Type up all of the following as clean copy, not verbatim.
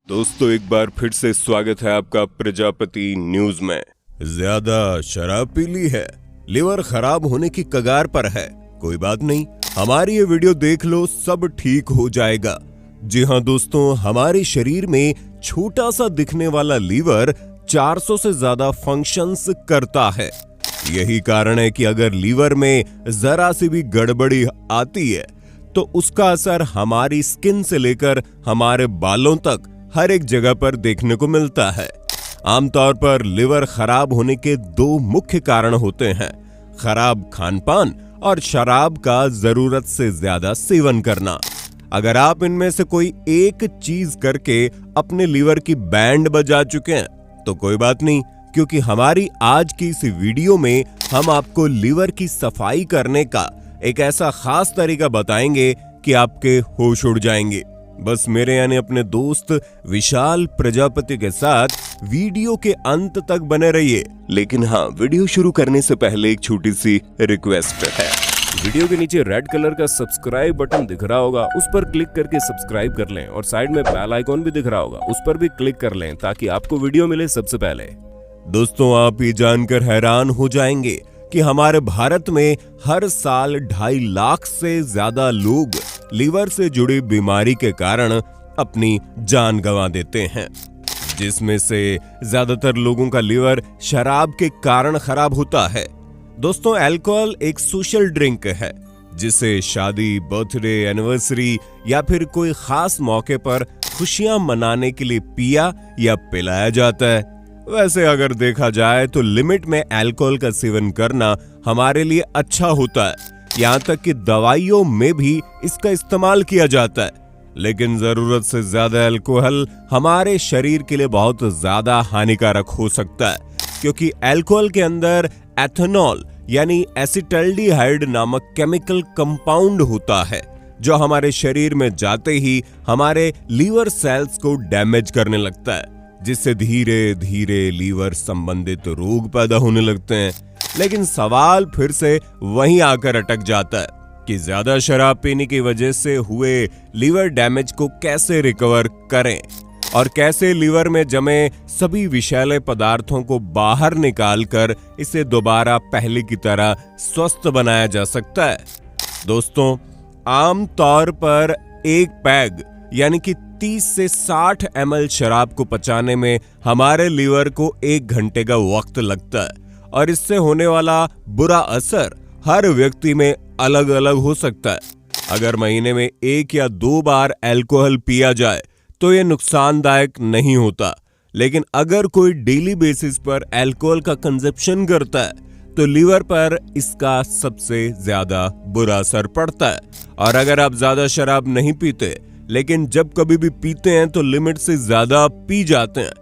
दोस्तों एक बार फिर से स्वागत है आपका प्रजापति न्यूज में। ज्यादा शराब पी ली है, लिवर खराब होने की कगार पर है। कोई बात नहीं, हमारी ये वीडियो देख लो, सब ठीक हो जाएगा। जी हाँ दोस्तों, हमारे शरीर में छोटा सा दिखने वाला लीवर 400 से ज्यादा फंक्शंस करता है। यही कारण है कि अगर लीवर में जरा सी भी गड़बड़ी आती है तो उसका असर हमारी स्किन से लेकर हमारे बालों तक हर एक जगह पर देखने को मिलता है। आमतौर पर लिवर खराब होने के दो मुख्य कारण होते हैं, खराब खानपान और शराब का जरूरत से ज्यादा सेवन करना। अगर आप इनमें से कोई एक चीज करके अपने लीवर की बैंड बजा चुके हैं तो कोई बात नहीं, क्योंकि हमारी आज की इस वीडियो में हम आपको लीवर की सफाई करने का एक ऐसा खास तरीका बताएंगे कि आपके होश उड़ जाएंगे। बस मेरे यानी अपने दोस्त विशाल प्रजापति के साथ वीडियो के अंत तक बने रहिए। लेकिन हाँ, वीडियो शुरू करने से पहले एक छोटी सी रिक्वेस्ट है। वीडियो के नीचे रेड कलर का सब्सक्राइब बटन दिख रहा होगा, उस पर क्लिक करके सब्सक्राइब कर लें और साइड में बेल आइकॉन भी दिख रहा होगा, उस पर भी क्लिक कर लें ताकि आपको वीडियो मिले सबसे पहले। दोस्तों आप ये जानकर हैरान हो जाएंगे कि हमारे भारत में हर साल 2.5 लाख से ज्यादा लोग लीवर से जुड़ी बीमारी के कारण अपनी जान गंवा देते हैं, जिसमें से ज्यादातर लोगों का लीवर शराब के कारण खराब होता है। दोस्तों अल्कोहल एक सोशल ड्रिंक है जिसे शादी, बर्थडे, एनिवर्सरी या फिर कोई खास मौके पर खुशियां मनाने के लिए पिया या पिलाया जाता है। वैसे अगर देखा जाए तो लिमिट में अल्कोहल का सेवन करना हमारे लिए अच्छा होता है, यहाँ तक कि दवाइयों में भी इसका इस्तेमाल किया जाता है। लेकिन जरूरत से ज्यादा अल्कोहल हमारे शरीर के लिए बहुत ज्यादा हानिकारक हो सकता है, क्योंकि अल्कोहल के अंदर एथेनॉल यानी एसिटल्डिहाइड नामक केमिकल कंपाउंड होता है, जो हमारे शरीर में जाते ही हमारे लीवर सेल्स को डैमेज करने लगता है, जिससे धीरे धीरे लीवर संबंधित रोग पैदा होने लगते हैं। लेकिन सवाल फिर से वहीं आकर अटक जाता है कि ज्यादा शराब पीने की वजह से हुए लीवर डैमेज को कैसे रिकवर करें और कैसे लीवर में जमे सभी विषैले पदार्थों को बाहर निकालकर इसे दोबारा पहले की तरह स्वस्थ बनाया जा सकता है। दोस्तों आम तौर पर एक पैग यानी कि 30 से 60 ml शराब को पचाने में हमारे लीवर को 1 घंटे का वक्त लगता है, और इससे होने वाला बुरा असर हर व्यक्ति में अलग अलग हो सकता है। अगर महीने में 1 या 2 बार अल्कोहल पिया जाए तो यह नुकसानदायक नहीं होता, लेकिन अगर कोई डेली बेसिस पर अल्कोहल का कंजप्शन करता है तो लीवर पर इसका सबसे ज्यादा बुरा असर पड़ता है। और अगर आप ज्यादा शराब नहीं पीते लेकिन जब कभी भी पीते हैं तो लिमिट से ज्यादा पी जाते हैं,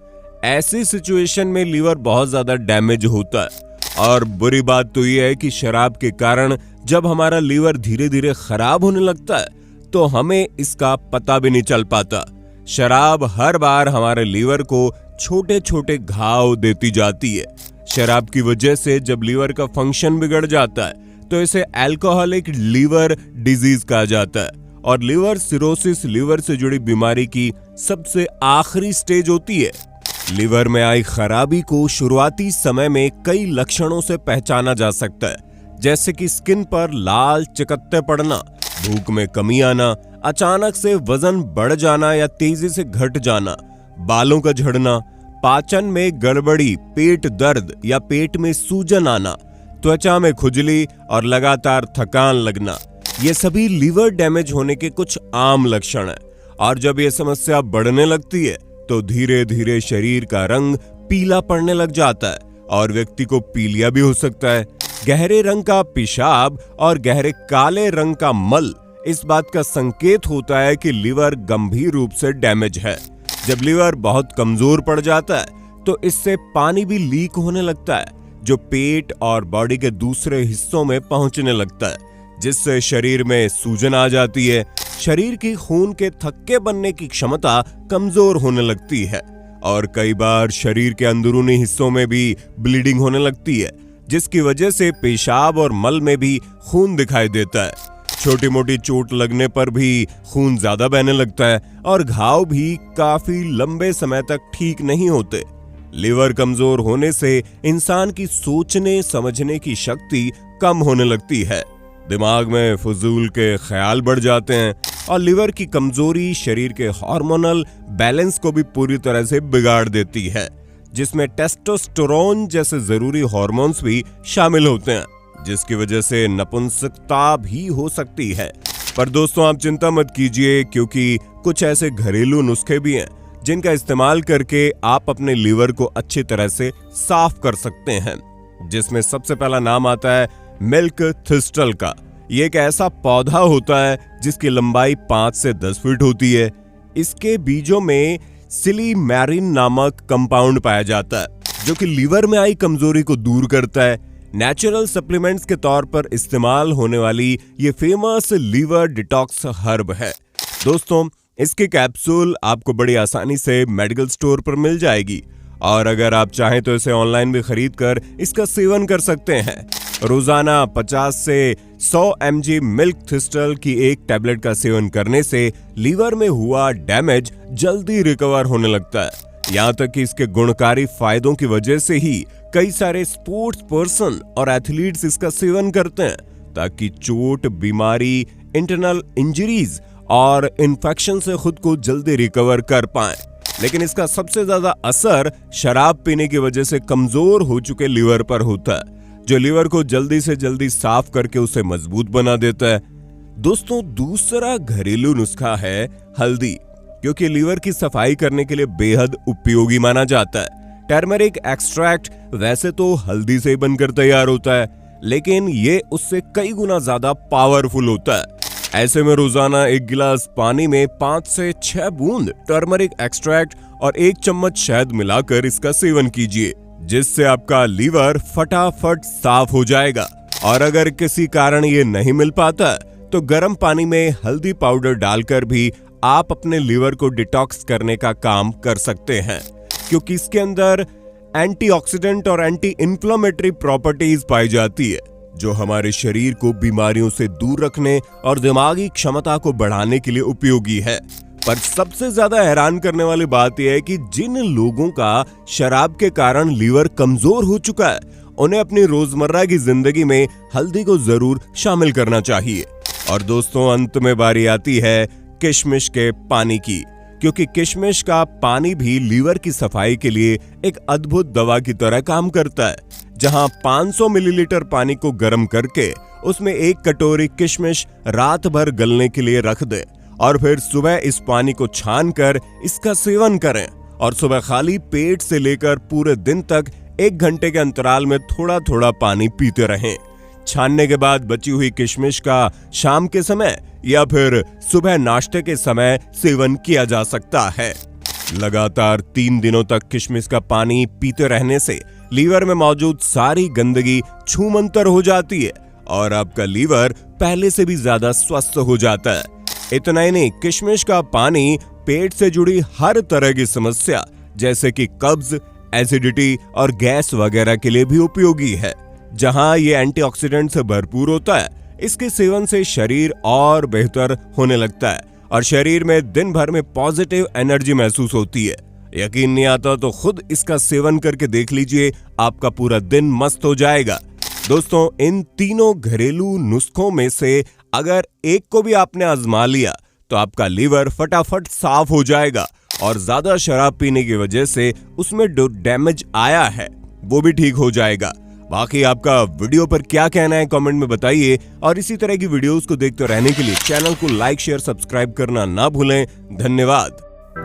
ऐसी सिचुएशन में लीवर बहुत ज्यादा डैमेज होता है। और बुरी बात तो यह है कि शराब के कारण जब हमारा लीवर धीरे धीरे खराब होने लगता है तो हमें इसका पता भी नहीं चल पाता। शराब हर बार हमारे लीवर को छोटे छोटे घाव देती जाती है। शराब की वजह से जब लीवर का फंक्शन बिगड़ जाता है तो इसे अल्कोहलिक लीवर डिजीज कहा जाता है, और लीवर सिरोसिस लीवर से जुड़ी बीमारी की सबसे आखिरी स्टेज होती है। लीवर में आई खराबी को शुरुआती समय में कई लक्षणों से पहचाना जा सकता है, जैसे कि स्किन पर लाल चकत्ते पड़ना, भूख में कमी आना, अचानक से वजन बढ़ जाना या तेजी से घट जाना, बालों का झड़ना, पाचन में गड़बड़ी, पेट दर्द या पेट में सूजन आना, त्वचा में खुजली और लगातार थकान लगना, ये सभी लीवर डैमेज होने के कुछ आम लक्षण हैं। और जब ये समस्या बढ़ने लगती है तो धीरे धीरे शरीर का रंग पीला पड़ने लग जाता है और व्यक्ति को पीलिया भी हो सकता है। गहरे रंग का पेशाब और गहरे काले रंग का मल इस बात का संकेत होता है कि लीवर गंभीर रूप से डैमेज है। जब लीवर बहुत कमजोर पड़ जाता है तो इससे पानी भी लीक होने लगता है, जो पेट और बॉडी के दूसरे हिस्सों में पहुंचने लगता है, जिससे शरीर में सूजन आ जाती है। शरीर की खून के थक्के बनने की क्षमता कमजोर होने लगती है और कई बार शरीर के अंदरूनी हिस्सों में भी ब्लीडिंग होने लगती है, जिसकी वजह से पेशाब और मल में भी खून दिखाई देता है। छोटी मोटी चोट लगने पर भी खून ज्यादा बहने लगता है और घाव भी काफी लंबे समय तक ठीक नहीं होते। लीवर कमजोर होने से इंसान की सोचने समझने की शक्ति कम होने लगती है, दिमाग में फजूल के ख्याल बढ़ जाते हैं और लीवर की कमजोरी शरीर के हार्मोनल बैलेंस को भी पूरी तरह से बिगाड़ देती है, जिसमें टेस्टोस्टेरोन जैसे जरूरी हार्मोन्स भी शामिल होते हैं, जिसकी वजह से नपुंसकता भी हो सकती है। पर दोस्तों आप चिंता मत कीजिए, क्योंकि कुछ ऐसे घरेलू नुस्खे भी हैं जिनका इस्तेमाल करके आप अपने लीवर को अच्छी तरह से साफ कर सकते हैं, जिसमें सबसे पहला नाम आता है मिल्क थिस्टल का। ये एक ऐसा पौधा होता है जिसकी लंबाई 5 से 10 फीट होती है। इसके बीजों में सिलीमैरिन नामक कंपाउंड पाया जाता है, जो कि लीवर में आई कमजोरी को दूर करता है। नेचुरल सप्लीमेंट्स के तौर पर इस्तेमाल होने वाली ये फेमस लीवर डिटॉक्स हर्ब है। दोस्तों इसकी कैप्सूल आपको बड़ी आसानी से मेडिकल स्टोर पर मिल जाएगी और अगर आप चाहें तो इसे ऑनलाइन भी खरीद कर इसका सेवन कर सकते हैं। रोजाना 50 से 100 mg मिल्क थिस्टल की एक टैबलेट का सेवन करने से लीवर में हुआ डैमेज जल्दी रिकवर होने लगता है। यहाँ तक कि इसके गुणकारी फायदों की वजह से ही कई सारे स्पोर्ट्स पर्सन और एथलीट्स इसका सेवन करते हैं, ताकि चोट, बीमारी, इंटरनल इंजरीज और इन्फेक्शन से खुद को जल्दी रिकवर कर पाएं। लेकिन इसका सबसे ज्यादा असर शराब पीने की वजह से कमजोर हो चुके लीवर पर होता है, जो लीवर को जल्दी से जल्दी साफ करके उसे मजबूत बना देता है। दोस्तों दूसरा घरेलू नुस्खा है हल्दी, क्योंकि लीवर की सफाई करने के लिए बेहद उपयोगी माना जाता है। टर्मरिक एक्सट्रैक्ट वैसे तो हल्दी से ही बनकर तैयार होता है, लेकिन ये उससे कई गुना ज्यादा पावरफुल होता है। ऐसे में रोजाना 1 गिलास पानी में 5 से 6 बूंद टर्मरिक एक्सट्रैक्ट और 1 चम्मच शहद मिलाकर इसका सेवन कीजिए, जिससे आपका लीवर फटाफट साफ हो जाएगा। और अगर किसी कारण ये नहीं मिल पाता तो गर्म पानी में हल्दी पाउडर डालकर भी आप अपने लीवर को डिटॉक्स करने का काम कर सकते हैं, क्योंकि इसके अंदर एंटीऑक्सीडेंट और एंटी इन्फ्लेमेटरी प्रॉपर्टीज पाई जाती है, जो हमारे शरीर को बीमारियों से दूर रखने और दिमागी क्षमता को बढ़ाने के लिए उपयोगी है। पर सबसे ज्यादा हैरान करने वाली बात यह है कि जिन लोगों का शराब के कारण लीवर कमजोर हो चुका है, उन्हें अपनी रोजमर्रा की जिंदगी में हल्दी को जरूर शामिल करना चाहिए। और दोस्तों अंत में बारी आती है किशमिश के पानी की, क्योंकि किशमिश का पानी भी लीवर की सफाई के लिए एक अद्भुत दवा की तरह काम करता है। जहां 500 मिलीलीटर पानी को गर्म करके उसमें 1 कटोरी किशमिश रात भर गलने के लिए रख दें और फिर सुबह इस पानी को छानकर इसका सेवन करें और सुबह खाली पेट से लेकर पूरे दिन तक 1 घंटे के अंतराल में थोड़ा थोड़ा पानी पीते रहें। छानने के बाद बची हुई किशमिश का शाम के समय या फिर सुबह नाश्ते के समय सेवन किया जा सकता है। लगातार 3 दिनों तक किशमिश का पानी पीते रहने से लीवर में मौजूद सारी गंदगी छूमंतर हो जाती है और आपका लीवर पहले से भी ज्यादा स्वस्थ हो जाता है। इतना ही नहीं, किशमिश का पानी पेट से जुड़ी हर तरह की समस्या जैसे कि कब्ज, एसिडिटी और गैस वगैरह के लिए भी उपयोगी है। जहां ये एंटीऑक्सीडेंट से भरपूर होता है, इसके सेवन से शरीर और बेहतर होने लगता है और शरीर में दिन भर में पॉजिटिव एनर्जी महसूस होती है। यकीन नहीं आता तो खुद इसका सेवन करके देख लीजिए, आपका पूरा दिन मस्त हो जाएगा। दोस्तों इन तीनों घरेलू नुस्खों में से अगर एक को भी आपने आजमा लिया तो आपका लीवर फटाफट साफ हो जाएगा और ज्यादा शराब पीने की वजह से उसमें जो डैमेज आया है वो भी ठीक हो जाएगा। बाकी आपका वीडियो पर क्या कहना है कमेंट में बताइए और इसी तरह की वीडियोस को देखते रहने के लिए चैनल को लाइक, शेयर, सब्सक्राइब करना ना भूलें। धन्यवाद।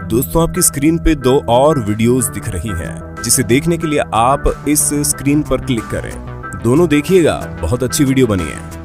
दोस्तों आपकी स्क्रीन पे 2 और वीडियोस दिख रही हैं, जिसे देखने के लिए आप इस स्क्रीन पर क्लिक करें। दोनों देखिएगा, बहुत अच्छी वीडियो बनी है।